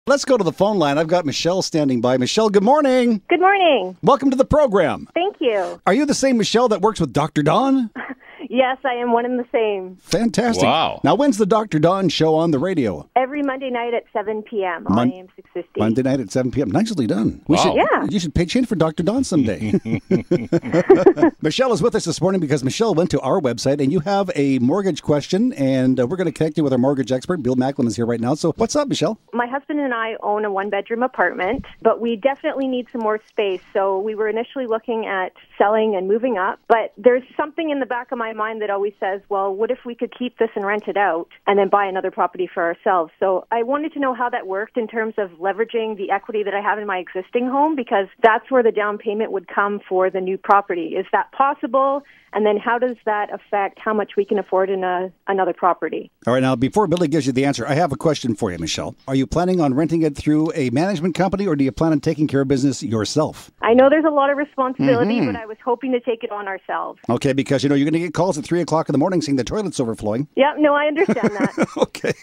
Let's go to the phone line. I've got Michelle standing by. Michelle, good morning. Good morning. Welcome to the program. Thank you. Are you the same Michelle that works with Dr. Don? Yes, I am one and the same. Fantastic. Wow. Now, when's the Dr. Don show on the radio? Every Monday night at 7 p.m. on AM 650. Monday night at 7 p.m. Nicely done. Wow. You should pay change for Dr. Don someday. Michelle is with us this morning because Michelle went to our website and you have a mortgage question, and we're going to connect you with our mortgage expert. Bill Macklem is here right now. So what's up, Michelle? My husband and I own a one-bedroom apartment, but we definitely need some more space. So we were initially looking at selling and moving up, but there's something in the back of my mind that always says, well, what if we could keep this and rent it out and then buy another property for ourselves? So I wanted to know how that worked in terms of leveraging the equity that I have in my existing home, because that's where the down payment would come for the new property. Is that possible? And then how does that affect how much we can afford in another property? All right, now, before Billy gives you the answer, I have a question for you, Michelle. Are you planning on renting it through a management company, or do you plan on taking care of business yourself? I know there's a lot of responsibility, but I was hoping to take it on ourselves. Okay, because, you're going to get calls at 3 o'clock in the morning saying the toilet's overflowing. Yeah, no, I understand that. Okay,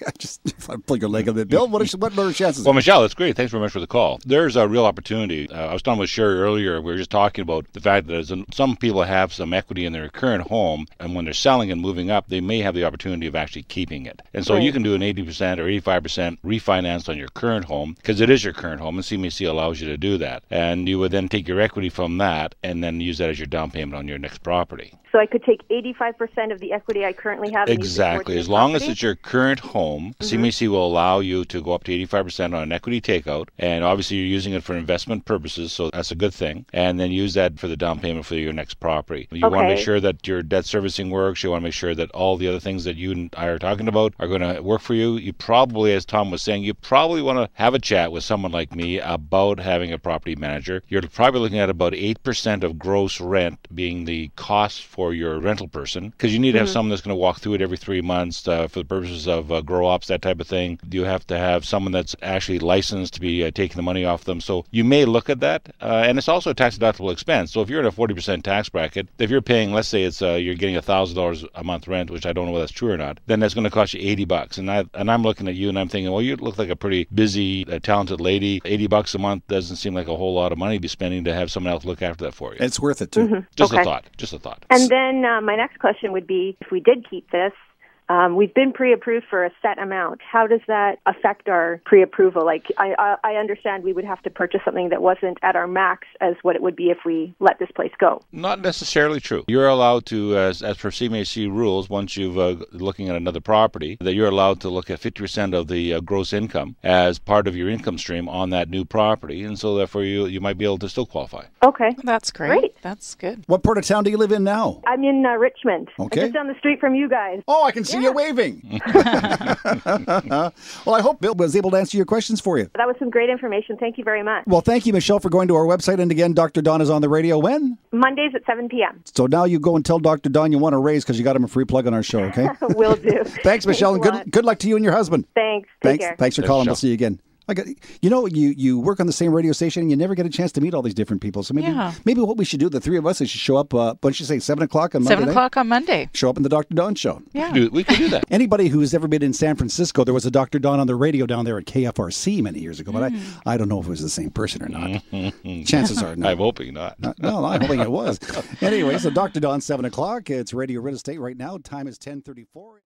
I pull your leg a bit. Bill, what are the chances? Well, Michelle, that's great. Thanks very much for the call. There's a real opportunity. I was talking with Sherry earlier. We were just talking about the fact that some people have some equity in their current home, and when they're selling and moving up, they may have the opportunity of actually keeping it. And so you can do an 80% or 85% refinance on your current home, because it is your current home, and CMHC allows you to do that. And you would then take your equity from that and then use that as your down payment on your next property. So I could take 85% of the equity I currently have. Exactly. As long as it's your current home, CMHC will allow you to go up to 85% on an equity takeout. And obviously you're using it for investment purposes, so that's a good thing. And then use that for the down payment for your next property. You want to make sure that your debt servicing works. You want to make sure that all the other things that you and I are talking about are going to work for you. You probably, as Tom was saying, you probably want to have a chat with someone like me about having a property manager. You're probably looking at about 8% of gross rent being the cost for your rental person, because you need to have someone that's going to walk through it every 3 months for the purposes of grow ops, that type of thing. You have to have someone that's actually licensed to be taking the money off them. So you may look at that, and it's also a tax deductible expense. So if you're in a 40% tax bracket, if you're paying, let's say it's you're getting $1,000 a month rent, which I don't know whether that's true or not, then that's going to cost you $80. And I'm looking at you and I'm thinking, well, you look like a pretty busy, talented lady. $80 a month doesn't seem like a whole lot of money to be spending to have someone else look after that for you. It's worth it too. Just a thought. And then my next question would be, if we did keep this, we've been pre-approved for a set amount. How does that affect our pre-approval? Like, I understand we would have to purchase something that wasn't at our max as what it would be if we let this place go. Not necessarily true. You're allowed to, as per CMHC rules, once you've looking at another property, that you're allowed to look at 50% of the gross income as part of your income stream on that new property, and so therefore you might be able to still qualify. Okay. That's great. That's good. What part of town do you live in now? I'm in Richmond. Okay. I'm just down the street from you guys. Oh, I can see you waving. Well, I hope Bill was able to answer your questions for you. That was some great information. Thank you very much. Well, thank you, Michelle, for going to our website. And again, Dr. Don is on the radio when? Mondays at 7 p.m. So now you go and tell Dr. Don you want to raise because you got him a free plug on our show, okay? Will do. Thanks, Michelle, and good luck to you and your husband. Thanks. Take care. Thanks for calling. We'll see you again. You work on the same radio station and you never get a chance to meet all these different people. So maybe what we should do, the three of us, is should show up, what did you say, 7 o'clock on Monday? 7 o'clock on Monday. Show up in the Dr. Don show. Yeah. We could do that. Anybody who's ever been in San Francisco, there was a Dr. Don on the radio down there at KFRC many years ago, but I don't know if it was the same person or not. Chances are not. I'm hoping not. No, I'm hoping it was. Anyway, so Dr. Don, 7 o'clock. It's Radio Real Estate right now. Time is 10:34.